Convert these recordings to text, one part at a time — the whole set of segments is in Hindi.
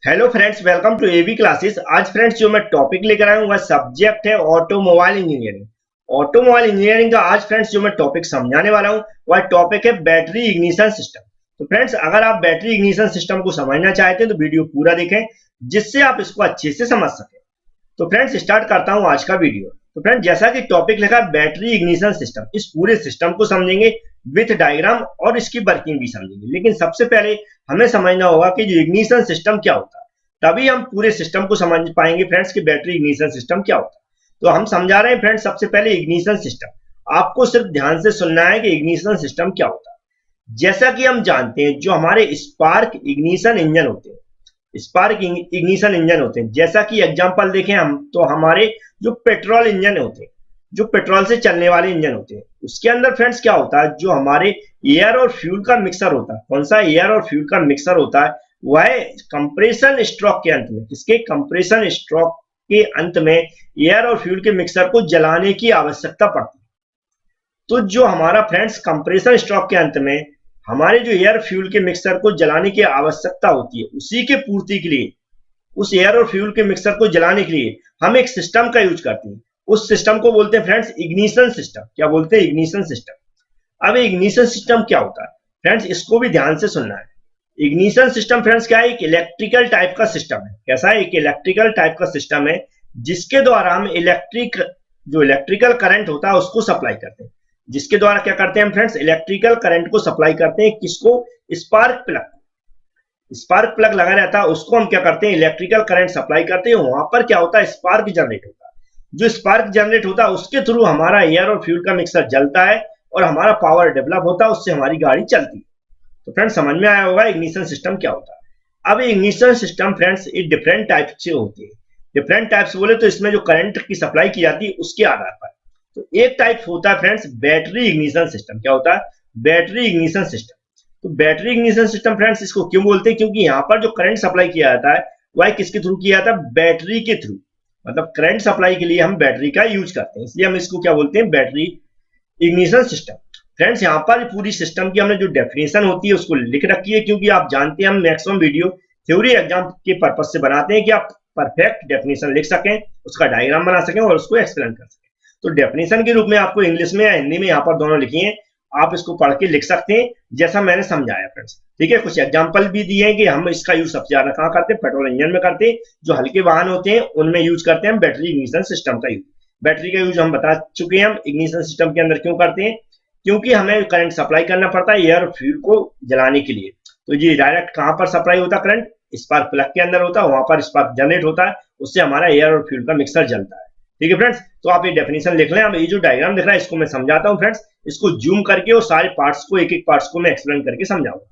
Hello friends, welcome to AV classes. आज फ्रेंड्स जो मैं टॉपिक लेकर आया हूँ वह सब्जेक्ट है ऑटोमोबाइल इंजीनियरिंग। ऑटोमोबाइल इंजीनियरिंग का आज फ्रेंड्स जो मैं टॉपिक समझाने वाला हूँ वह टॉपिक है बैटरी इग्निशन सिस्टम। तो फ्रेंड्स अगर आप बैटरी इग्निशन सिस्टम को समझना चाहते हैं तो वीडियो पूरा देखें जिससे आप इसको अच्छे से समझ सकें। तो फ्रेंड्स स्टार्ट करता हूँ आज का वीडियो। तो फ्रेंड्स जैसा कि टॉपिक लिखा है बैटरी इग्निशन सिस्टम, इस पूरे सिस्टम को समझेंगे विथ डायग्राम और इसकी वर्किंग भी समझेंगे। लेकिन सबसे पहले हमें समझना होगा कि जो इग्निशन सिस्टम क्या होता है, तभी हम पूरे सिस्टम को समझ पाएंगे फ्रेंड्स कि बैटरी इग्निशन सिस्टम क्या होता है। तो हम समझा रहे हैं फ्रेंड्स सबसे पहले इग्निशन सिस्टम। आपको सिर्फ ध्यान से सुनना है कि इग्निशन सिस्टम क्या होता है। जैसा कि हम जानते हैं जो हमारे स्पार्क इग्निशन इंजन होते हैं, स्पार्क इग्निशन इंजन होते हैं, जैसा कि एग्जांपल देखें हम तो हमारे जो पेट्रोल इंजन होते हैं, जो पेट्रोल से चलने वाले इंजन होते हैं, उसके अंदर फ्रेंड्स क्या होता है, जो हमारे एयर और फ्यूल का मिक्सर होता है। कौन सा एयर और फ्यूल का मिक्सर होता है? वह कंप्रेशन स्ट्रोक के अंत में, किसके कंप्रेशन स्ट्रोक के अंत में एयर और फ्यूल के मिक्सर को जलाने की आवश्यकता पड़ती है। तो जो हमारा फ्रेंड्स कंप्रेशन स्ट्रोक के अंत में हमारे जो एयर फ्यूल के मिक्सर को जलाने की आवश्यकता होती है, उसी के पूर्ति के लिए, उस एयर और फ्यूल के मिक्सर को जलाने के लिए हम एक सिस्टम का यूज करते हैं। उस सिस्टम को बोलते हैं फ्रेंड्स इग्निशन सिस्टम। क्या बोलते हैं? Ignition system. अब इग्निशन सिस्टम क्या होता है फ्रेंड्स, इसको भी ध्यान से सुनना है। इग्निशन सिस्टम फ्रेंड्स क्या है? एक इलेक्ट्रिकल टाइप का सिस्टम है। कैसा है? एक इलेक्ट्रिकल टाइप का सिस्टम है जिसके द्वारा हम इलेक्ट्रिकल करंट होता है उसको सप्लाई करते हैं। जिसके द्वारा क्या करते हैं हम फ्रेंड्स? इलेक्ट्रिकल करंट को सप्लाई करते हैं। किसको? Spark plug. स्पार्क प्लग लगा रहता है उसको हम क्या करते हैं? इलेक्ट्रिकल करंट सप्लाई करते हैं। वहां पर क्या होता है? स्पार्क जनरेट होता है। जो स्पार्क जनरेट होता है उसके थ्रू हमारा एयर और फ्यूल का मिक्सर जलता है और हमारा पावर डेवलप होता है, उससे हमारी गाड़ी चलती है। तो फ्रेंड्स समझ में आया होगा इग्निशन सिस्टम क्या होता है। अब इग्निशन सिस्टम फ्रेंड्स ये डिफरेंट टाइप से होते हैं। डिफरेंट टाइप्स बोले तो इसमें जो करंट की सप्लाई की जाती है उसके आधार पर। तो एक टाइप होता है फ्रेंड्स बैटरी इग्निशन सिस्टम। क्या होता है? Battery ignition system. तो बैटरी इग्निशन सिस्टम फ्रेंड्स इसको क्यों बोलते हैं? क्योंकि यहाँ पर जो करंट सप्लाई किया जाता है वह किसके थ्रू किया जाता है? बैटरी के थ्रू। मतलब करंट सप्लाई के लिए हम बैटरी का यूज करते हैं, इसलिए हम इसको क्या बोलते हैं? Battery ignition system. फ्रेंड्स यहाँ पर पूरी सिस्टम की हमने जो डेफिनेशन होती है उसको लिख रखी है, क्योंकि आप जानते हैं हम मैक्सिमम वीडियो थ्योरी एग्जाम के पर्पज से बनाते हैं कि आप परफेक्ट डेफिनेशन लिख सकें, उसका डायग्राम बना सकें और उसको एक्सप्लेन कर सकें। तो डेफिनेशन के रूप में आपको इंग्लिश में या हिंदी में यहाँ पर दोनों लिखी है, आप इसको पढ़ के लिख सकते हैं जैसा मैंने समझाया फ्रेंड्स। ठीक है, कुछ एग्जांपल भी दिए हैं कि हम इसका यूज सबसे ज्यादा कहाँ करते हैं? पेट्रोल इंजन में करते हैं। जो हल्के वाहन होते हैं उनमें यूज करते हैं हम बैटरी इग्निशन सिस्टम का यूज। बैटरी का यूज हम बता चुके हैं हम इग्निशन सिस्टम के अंदर क्यों करते हैं, क्योंकि हमें करंट सप्लाई करना पड़ता है एयर और फ्यूल को जलाने के लिए। तो ये डायरेक्ट कहां पर सप्लाई होता है? करंट स्पार्क प्लग के अंदर होता है, वहां पर स्पार्क जनरेट होता है, उससे हमारा एयर और फ्यूल का मिक्सर जलता है। ठीक है फ्रेंड्स, तो आप ये डेफिनेशन लिख लें। अब ये जो डायग्राम दिख रहा है इसको मैं समझाता हूं फ्रेंड्स, इसको जूम करके और सारे पार्ट्स को एक एक पार्ट्स को मैं एक्सप्लेन करके समझाऊंगा।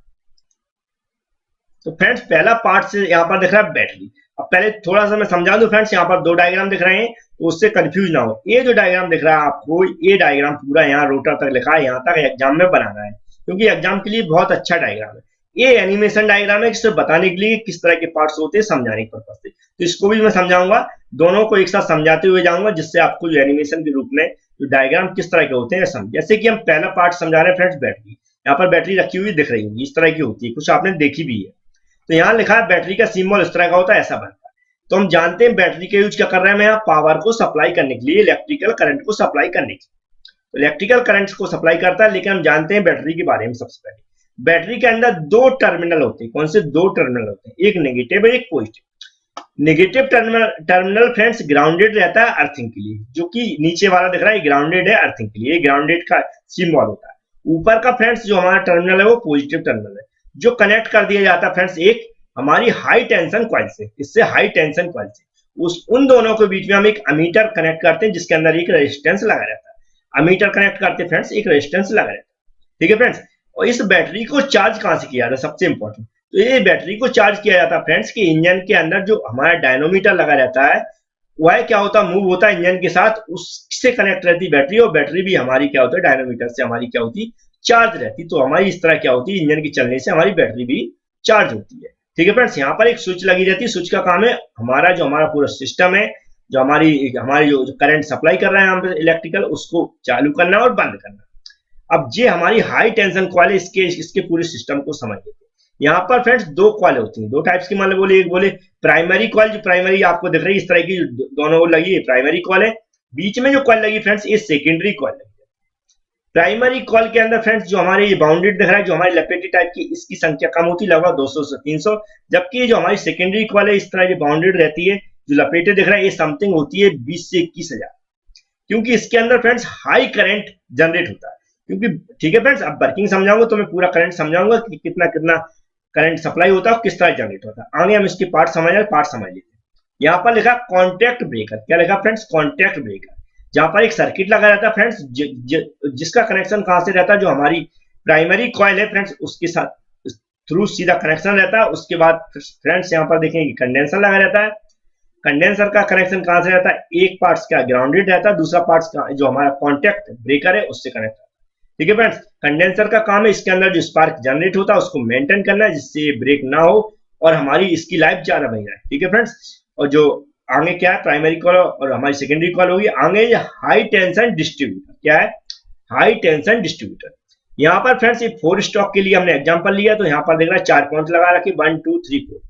तो फ्रेंड्स पहला पार्ट से यहाँ पर दिख रहा है बैटरी। अब पहले थोड़ा सा मैं समझा दूं फ्रेंड्स, यहाँ पर दो डायग्राम दिख रहे हैं तो उससे कंफ्यूज ना हो। ये जो डायग्राम दिख रहा है आपको, ये डायग्राम पूरा यहाँ रोटर तक लिखा है, यहाँ तक एग्जाम में बनाना है, क्योंकि एग्जाम के लिए बहुत अच्छा डायग्राम है। ये एनिमेशन डायग्राम है सिर्फ बताने के लिए किस तरह के पार्ट्स होते हैं, समझाने के पर्पज से। तो इसको भी मैं समझाऊंगा, दोनों को एक साथ समझाते हुए जाऊंगा, जिससे आपको जो एनिमेशन के रूप में जो डायग्राम किस तरह के होते हैं समझ। जैसे कि हम पहला पार्ट समझा रहे हैं फ्रेंड्स बैटरी। यहाँ पर बैटरी रखी हुई दिख रही होगी, इस तरह की होती है, कुछ आपने देखी भी है। तो यहाँ लिखा है बैटरी का सिंबल इस तरह का होता है, ऐसा बनता है। तो हम जानते हैं बैटरी का यूज क्या कर रहे हैं, यहाँ पावर को सप्लाई करने के लिए, इलेक्ट्रिकल करंट को सप्लाई करने के लिए। तो इलेक्ट्रिकल करंट को सप्लाई करता है, लेकिन हम जानते हैं बैटरी के बारे में। सबसे पहले बैटरी के अंदर दो टर्मिनल होते हैं। कौन से दो टर्मिनल होते हैं? एक नेगेटिव और एक positive. Negative terminal friends grounded रहता है अर्थिंग के लिए, जो कि नीचे वाला दिख रहा है ग्राउंडेड है अर्थिंग के लिए, ग्राउंडेड का सिंबल होता है। ऊपर का फ्रेंड्स जो हमारा टर्मिनल है वो पॉजिटिव टर्मिनल है, जो कनेक्ट कर दिया जाता है फ्रेंड्स एक हमारी हाई टेंशन कॉइल से। इससे हाई टेंशन कॉइल से उन दोनों के बीच में हम एक अमीटर कनेक्ट करते हैं, जिसके अंदर एक रेजिस्टेंस लगा रहता है। अमीटर कनेक्ट करते हैं फ्रेंड्स, एक रेजिस्टेंस लगा रहता है। ठीक है फ्रेंड्स, और इस बैटरी को चार्ज कहां से किया जाता है? सबसे इंपॉर्टेंट, तो ये बैटरी को चार्ज किया जाता है फ्रेंड्स कि इंजन के अंदर जो हमारा डायनोमीटर लगा रहता है वह क्या होता है? मूव होता है इंजन के साथ, उससे कनेक्ट रहती है बैटरी, और बैटरी भी हमारी क्या होता है? डायनोमीटर से हमारी क्या होती? चार्ज रहती। तो हमारी इस तरह क्या होती है? इंजन के चलने से हमारी बैटरी भी चार्ज होती है। ठीक है फ्रेंड्स, यहाँ पर एक स्विच लगी रहती है। स्विच का काम है हमारा पूरा सिस्टम है, जो हमारी जो करंट सप्लाई कर रहा है इलेक्ट्रिकल, उसको चालू करना और बंद करना। अब ये हमारी हाई टेंशन कॉइल है, इसके पूरे सिस्टम को समझ लेते हैं। यहाँ पर फ्रेंड्स दो कॉइल होती हैं, दो टाइप्स की, मतलब बोले एक बोले प्राइमरी कॉइल, जो प्राइमरी आपको दिख रही है इस तरह की, दोनों ओर लगी है प्राइमरी कॉइल है। बीच में जो कॉइल लगी फ्रेंड्स ये सेकेंडरी कॉइल है। प्राइमरी कॉइल के अंदर फ्रेंड्स जो हमारे ये बाउंडेड दिख रहा है, जो हमारी लपेटी टाइप की, इसकी संख्या कम होती है लगभग 200 से 300, जबकि ये जो हमारी सेकेंडरी कॉइल है इस तरह ये बाउंडेड रहती है, जो लपेटे दिख रहा है ये समथिंग होती है 20 से 21,000, क्योंकि इसके अंदर फ्रेंड्स हाई करंट जनरेट होता है। क्योंकि ठीक है फ्रेंड्स, अब वर्किंग समझाऊंगा तो मैं पूरा करंट समझाऊंगा कि कितना कितना करंट सप्लाई होता है और किस तरह जनरेट होता है। आगे हम इसके पार्ट समझ लेते हैं। यहाँ पर लिखा कॉन्टैक्ट ब्रेकर, क्या लिखा फ्रेंड्स, कॉन्टैक्ट ब्रेकर, जहां पर एक सर्किट लगा रहता है फ्रेंड्स, जिसका कनेक्शन कहां से रहता है, जो हमारी प्राइमरी कॉइल है फ्रेंड्स उसके साथ थ्रू सीधा कनेक्शन रहता है। उसके बाद फ्रेंड्स यहाँ पर देखेंगे कंडेंसर लगा रहता है। कंडेंसर का कनेक्शन कहां से रहता है, एक पार्ट का ग्राउंडेड रहता है, दूसरा पार्ट का जो हमारा कॉन्टैक्ट ब्रेकर है उससे कनेक्ट होता है। ठीक है फ्रेंड्स, कंडेंसर का काम है इसके अंदर जो स्पार्क जनरेट होता है उसको मेंटेन करना है, जिससे ब्रेक ना हो और हमारी इसकी लाइफ ज्यादा बनी रहे। ठीक है फ्रेंड्स, और जो आगे क्या है, प्राइमरी कॉइल और हमारी सेकेंडरी कॉइल होगी। आगे हाई टेंशन डिस्ट्रीब्यूटर, क्या है, हाई टेंशन डिस्ट्रीब्यूटर। यहाँ पर फ्रेंड्स ये 4 स्टॉक के लिए हमने एग्जांपल लिया, तो यहाँ पर देख रहा है 4 पॉइंट लगा रखे, 1 2 3 4।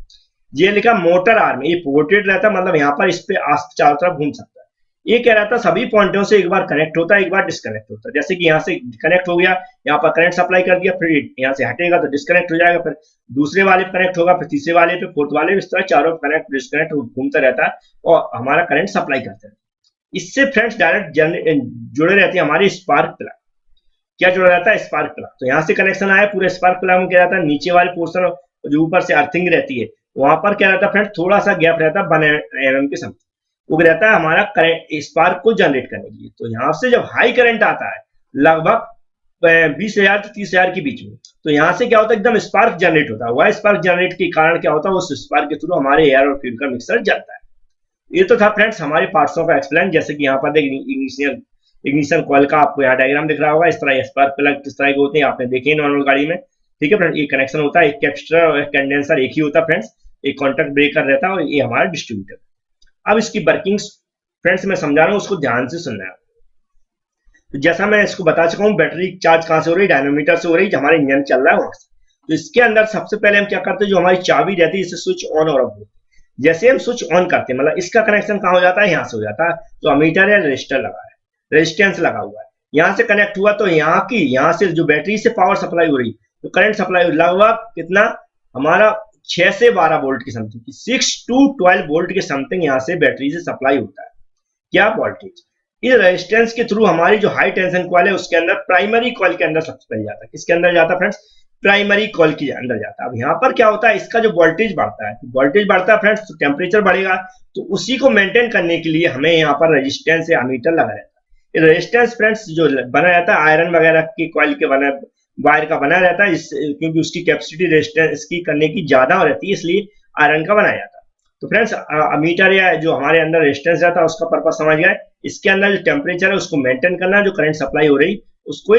ये लिखा मोटर आर्म, ये पोर्टेड रहता है, मतलब यहाँ पर इस पे चारों तरफ घूम सकता है। ये कह रहा था सभी पॉइंटों से एक बार कनेक्ट होता है, एक बार डिस्कनेक्ट होता है। जैसे कि यहाँ से कनेक्ट हो गया, यहाँ पर करंट सप्लाई कर दिया, फिर यहाँ से हटेगा तो डिस्कनेक्ट हो जाएगा, फिर दूसरे वाले पे कनेक्ट होगा, फिर तीसरे वाले पे, फोर्थ वाले पे, इस तरह चारों कनेक्ट डिस्कनेक्ट घूमता रहता है और हमारा करंट सप्लाई करता है। इससे फ्रेंड्स डायरेक्ट जुड़े रहते हैं हमारे स्पार्क प्लग। क्या जुड़ा रहता है, स्पार्क प्लग। तो यहाँ से कनेक्शन आया, पूरे स्पार्क प्लग में क्या रहता है, नीचे वाले पोर्शन जो ऊपर से अर्थिंग रहती है वहां पर क्या रहता है फ्रेंड्स, थोड़ा सा गैप रहता है 1 mm के समथिंग, वो रहता है हमारा करंट स्पार्क को जनरेट करने के लिए। तो यहाँ से जब हाई करंट आता है लगभग 20,000 से 30,000 के बीच में, तो यहाँ से क्या होता है, एकदम स्पार्क जनरेट होता है। वह स्पार्क जनरेट के कारण क्या होता है, उस स्पार्क के थ्रू हमारे एयर और फ्यूल का मिक्सर जलता है। ये तो था फ्रेंड्स हमारे पार्ट्सों का एक्सप्लेन। जैसे कि यहाँ पर इग्निशन कॉइल का आपको यहाँ डायग्राम दिख रहा होगा, इस तरह स्पार्क प्लग किस तरह के होते हैं आपने देखे नॉर्मल गाड़ी में। ठीक है फ्रेंड्स, ये कनेक्शन होता है, एक कैपेसिटर और एक कंडेंसर एक ही होता है फ्रेंड्स, एक कॉन्टैक्ट ब्रेकर रहता है और ये हमारा डिस्ट्रीब्यूटर। अब इसकी वर्किंग फ्रेंड्स मैं समझा रहा हूँ, उसको ध्यान से सुनना है। तो जैसा मैं इसको बता चुका हूँ, बैटरी चार्ज कहाँ से हो रही है, डायनोमीटर से हो रही है, हमारा इंजन चल रहा है वहां से। तो इसके अंदर सबसे पहले हम क्या करते हैं, जो हमारी चाबी रहती है इसे स्विच ऑन और ऑफ होती है। जैसे हम स्विच ऑन करते हैं, मतलब इसका कनेक्शन कहाँ हो जाता है, यहाँ से हो जाता है। तो अमीटर या रजिस्टर लगा है, रेजिस्टेंस लगा हुआ है, यहाँ से कनेक्ट हुआ, तो यहाँ से जो बैटरी से पावर सप्लाई हो रही, तो करंट सप्लाई लगभग कितना हमारा 6 से 12 वोल्ट की समथिंग, 6 to 12 वोल्ट के समथिंग यहाँ से बैटरी से सप्लाई होता है। क्या वोल्टेज, इस रेजिस्टेंस के थ्रू हमारी जो हाई टेंशन कॉइल है उसके अंदर, प्राइमरी कॉइल के अंदर सबसे पहले जाता है। किसके अंदर जाता है फ्रेंड्स, प्राइमरी कॉइल के अंदर जाता है। अब यहाँ पर क्या होता है, इसका जो वोल्टेज बढ़ता है, वोल्टेज बढ़ता है फ्रेंड्स तो टेम्परेचर बढ़ेगा, तो उसी को मेंटेन करने के लिए हमें यहाँ पर रेजिस्टेंस या अमीटर लगा रहता है। रेजिस्टेंस फ्रेंड्स जो बना रहता है आयरन वगैरह की कॉइल के बना वायर का बना रहता है, क्योंकि उसकी कैपेसिटी रेजिस्टेंस की करने की ज्यादा रहती है, इसलिए आयरन का बनाया जाता है। तो फ्रेंड्स अमीटर या जो हमारे अंदर रेजिस्टेंस रहता है उसका पर्पस समझ गए। इसके अंदर जो टेम्परेचर है उसको मेंटेन करना, जो करंट सप्लाई हो रही उसको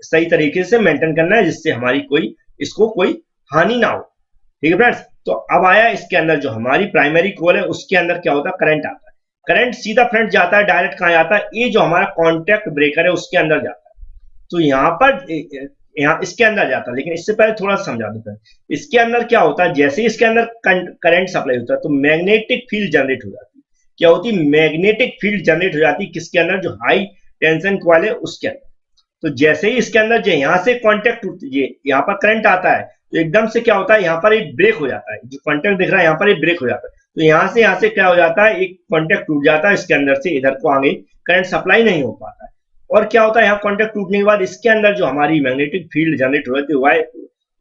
सही तरीके से मेंटेन करना है, जिससे हमारी इसको कोई हानि ना हो। ठीक है फ्रेंड्स, तो अब आया इसके अंदर जो हमारी प्राइमरी कॉइल है उसके अंदर क्या होता है, करंट आता है। करंट सीधा फ्रेंड्स जाता है, डायरेक्ट कहाँ जाता है, ये जो हमारा कॉन्टैक्ट ब्रेकर है उसके अंदर जाता है। तो यहाँ पर इसके अंदर जाता है, लेकिन इससे पहले थोड़ा समझा देता है। इसके अंदर क्या होता है, जैसे इसके अंदर करंट सप्लाई होता है तो मैग्नेटिक फील्ड जनरेट हो जाती है। क्या होती है, मैग्नेटिक फील्ड जनरेट हो जाती है, किसके अंदर, जो हाई टेंशन कॉइल है उसके अंदर। तो जैसे ही इसके अंदर जो यहाँ से कॉन्टैक्ट यहाँ पर करंट आता है, तो एकदम से क्या होता है, यहाँ पर एक ब्रेक हो जाता है, जो कॉन्टैक्ट दिख रहा है यहाँ पर एक ब्रेक हो जाता है। तो यहाँ से क्या हो जाता है, एक कॉन्टैक्ट टूट जाता है इसके अंदर से, इधर को आगे करंट सप्लाई नहीं हो पाता है। और क्या होता है, यहाँ कॉन्टैक्ट टूटने के बाद इसके अंदर जो हमारी मैग्नेटिक फील्ड जनरेट हो जाती है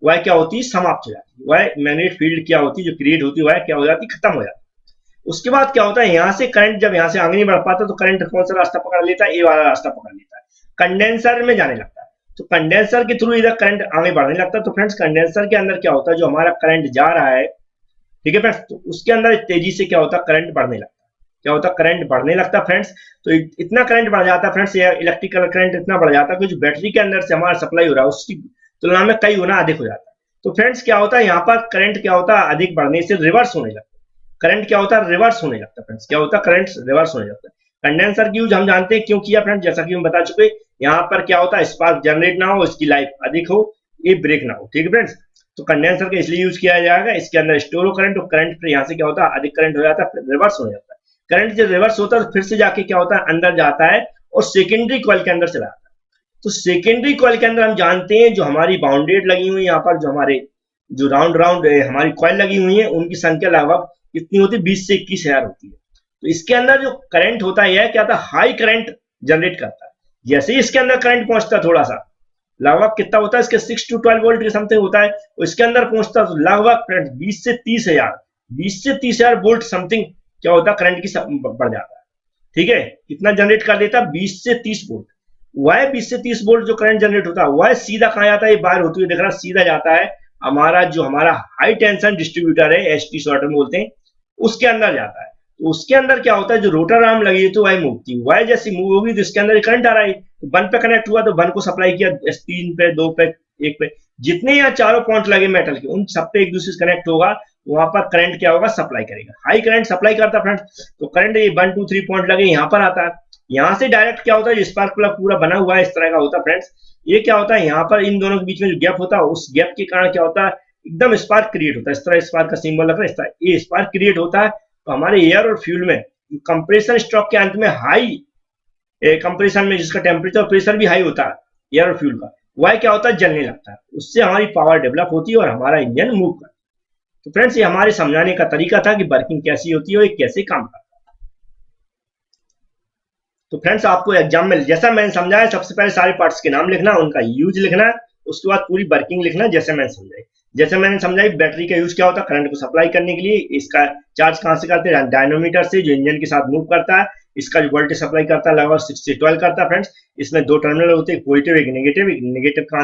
वह क्या होती है, समाप्त हो जाती है। वह मैग्नेटिक फील्ड क्या होती है, जो क्रिएट होती है वह क्या हो जाती है, खत्म हो जाती है। उसके बाद क्या होता है, यहाँ से करंट जब यहाँ से आगे नहीं बढ़ पाता तो करंट कौन सा रास्ता पकड़ लेता है, ये वाला रास्ता पकड़ लेता है, कंडेंसर में जाने लगता है। तो कंडेंसर के थ्रू इधर करंट आगे बढ़ने लगता है। तो फ्रेंड्स कंडेंसर के अंदर क्या होता है, जो हमारा करंट जा रहा है, ठीक है फ्रेंड्स, तो उसके अंदर तेजी से क्या होता है, करंट बढ़ने लगता है। क्या होता है, करंट बढ़ने लगता है फ्रेंड्स। तो इतना करंट बढ़ जाता है फ्रेंड्स, या इलेक्ट्रिकल करंट इतना बढ़ जाता है कि जो बैटरी के अंदर से हमारा सप्लाई हो रहा है उसकी तुलना में कई गुना अधिक हो जाता है। तो फ्रेंड्स क्या होता है, यहाँ पर करंट क्या होता है, अधिक बढ़ने से रिवर्स होने लगता है। करंट क्या होता है, रिवर्स होने लगता है फ्रेंड्स। क्या होता है, करंट रिवर्स होने लगता है। कंडेंसर की यूज हम जानते हैं क्यों किया फ्रेंड्स, जैसा कि हम बता चुके, यहाँ पर क्या होता है, स्पार्क जनरेट ना हो, इसकी लाइफ अधिक हो, ये ब्रेक ना हो। ठीक है फ्रेंड्स, तो कंडेंसर का इसलिए यूज किया जाएगा, इसके अंदर स्टोर हो करंट, और करंट फिर यहाँ से क्या होता है, अधिक करंट हो जाता है, फिर रिवर्स हो जाता है। करंट जब रिवर्स होता है तो फिर से जाके क्या होता है, अंदर जाता है और सेकेंडरी कॉइल के अंदर चला जाता है। तो सेकेंडरी कॉइल के अंदर हम जानते हैं जो हमारी बाउंडेड लगी हुई है, यहाँ पर जो हमारे जो राउंड राउंड हमारी कॉइल लगी हुई है उनकी संख्या लगभग कितनी होती है, 20 से 21,000 होती है। तो इसके अंदर जो करंट होता है क्या था, हाई करंट जनरेट करता है। जैसे ही इसके अंदर करंट पहुंचता है थोड़ा सा, लगभग कितना होता है इसके 6 to 12 वोल्ट के समथिंग होता है, तो इसके अंदर पहुंचता है तो लगभग 20 से 30,000 वोल्ट समथिंग क्या होता है, करंट की बढ़ जाता है। ठीक है, कितना जनरेट कर देता है, 20 से 30 वोल्ट। वह 20 से 30 वोल्ट जो करंट जनरेट होता है वह सीधा कहाँ जाता है, ये बाहर होती हुई दिख रहा, सीधा जाता है हमारा हाई टेंशन डिस्ट्रीब्यूटर है, एचटी शॉर्ट में बोलते हैं, उसके अंदर जाता है। तो उसके अंदर क्या होता है, जो रोटर आर्म लगी है तो वह मूव होती है, वह जैसी मूव होगी तो इसके अंदर करंट आ रहा है, तो 1 पे कनेक्ट हुआ तो 1 को सप्लाई किया, 3 पे, 2 पे, 1 पे, जितने यहाँ चारों पॉइंट लगे मेटल के उन सब पे एक दूसरे से कनेक्ट होगा, वहां पर करंट क्या होगा, सप्लाई करेगा, हाई करंट सप्लाई करता है फ्रेंड्स। तो करंट ये 1 2 3 पॉइंट लगे यहाँ पर आता है, यहाँ से डायरेक्ट क्या होता है, स्पार्क प्लग पूरा बना हुआ है इस तरह का होता है फ्रेंड्स। ये क्या होता है, यहाँ पर इन दोनों के बीच में जो गैप होता है उस गैप के कारण क्या होता है, एकदम स्पार्क क्रिएट होता है, इस तरह स्पार्क का सिंबल लग रहा है, इस तरह ये स्पार्क क्रिएट होता है। तो हमारे एयर और फ्यूल में कंप्रेशन स्ट्रोक के अंत में हाई कंप्रेशन में जिसका टेम्परेचर और प्रेशर भी हाई होता है एयर और फ्यूल का, वह क्या होता है, जलने लगता है, उससे हमारी पावर डेवलप होती है और हमारा इंजन मूव करता है। तो फ्रेंड्स ये हमारे समझाने का तरीका था कि वर्किंग कैसी होती है और ये कैसे काम करता है। तो फ्रेंड्स आपको एग्जाम में जैसा मैंने समझाया, सबसे पहले सारे पार्ट्स के नाम लिखना, उनका यूज लिखना, उसके बाद पूरी वर्किंग लिखना जैसे मैंने समझाई। जैसे मैंने समझाई बैटरी का यूज क्या होता है, करंट को सप्लाई करने के लिए। इसका चार्ज कहां से करते हैं, डायनोमीटर से जो इंजन के साथ मूव करता है। इसका जो वोल्टेज सप्लाई करता है लगभग 6 से 12 करता है फ्रेंड्स। इसमें 2 टर्मिनल होते हैं, पॉजिटिव एक नेगेटिव। एक नेगेटिव का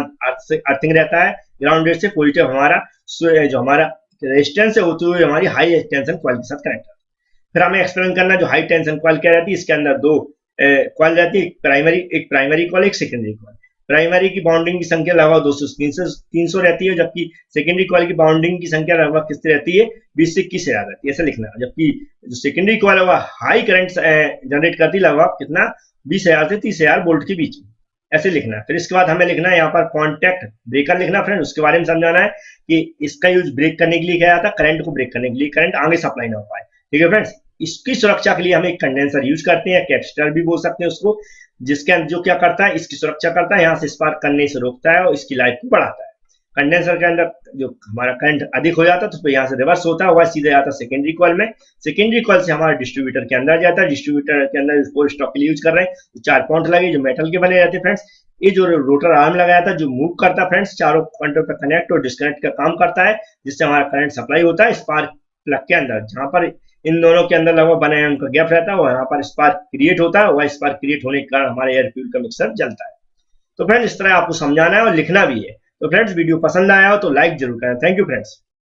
अर्थिंग रहता है ग्राउंडेड से, पॉजिटिव हमारा जो हमारा रेजिस्टेंस है होती हुई हमारी हाई टेंशन कॉइल के साथ कनेक्ट है। फिर हमें एक्सप्लेन करना जो हाई टेंशन कॉइल क्या रहती है, इसके अंदर 2 कॉइल रहती है, एक प्राइमरी कॉइल, एक सेकेंडरी कॉइल। प्राइमरी की बाउंडिंग की संख्या लगभग 200 300 रहती है, जबकि सेकेंडरी कॉइल की बाउंडिंग की संख्या लगभग कितनी रहती है, 20 से 21,000 रहती है, ऐसा लिखना। जबकि जो सेकेंडरी कॉइल है वह हाई करंट जनरेट करती है लगभग कितना, 20,000 से 30,000 वोल्ट के बीच में, ऐसे लिखना है। फिर इसके बाद हमें लिखना है यहाँ पर कॉन्टैक्ट ब्रेकर लिखना फ्रेंड, उसके बारे में समझाना है कि इसका यूज ब्रेक करने के लिए किया जाता है, करंट को ब्रेक करने के लिए, करंट आगे सप्लाई ना हो पाए। ठीक है फ्रेंड्स, इसकी सुरक्षा के लिए हम एक कंडेंसर यूज करते हैं, कैपेसिटर भी बोल सकते हैं उसको, जिसके अंदर जो क्या करता है, इसकी सुरक्षा करता है, यहाँ से स्पार्क करने से रोकता है और इसकी लाइफ को बढ़ाता है। कंडेंसर के अंदर जो हमारा करंट अधिक हो जाता है तो फिर यहाँ से रिवर्स होता है, वह सीधे जाता है सेकेंडरी कॉइल में। सेकेंडरी कॉइल से हमारा डिस्ट्रीब्यूटर के अंदर जाता है, डिस्ट्रीब्यूटर के अंदर फोर स्टॉक के लिए यूज कर रहे हैं, तो 4 पॉइंट लगे जो मेटल के बने रहते हैं फ्रेंड्स। ये जो रोटर आर्म लगाया था जो मूव करता है फ्रेंड्स, चारों पॉइंटों पर कनेक्ट और डिस्कनेक्ट का काम करता है, जिससे हमारा करंट सप्लाई होता है स्पार्क प्लग के अंदर, जहां पर इन दोनों के अंदर लगभग बने उनका गैप रहता है, वहां पर स्पार्क क्रिएट होता है, वह स्पार्क क्रिएट होने के कारण हमारे एयर फ्यूल का मिक्सर जलता है। तो फ्रेंड्स इस तरह आपको समझाना है और लिखना भी है। तो फ्रेंड्स वीडियो पसंद आया हो तो लाइक जरूर करें। Thank you friends.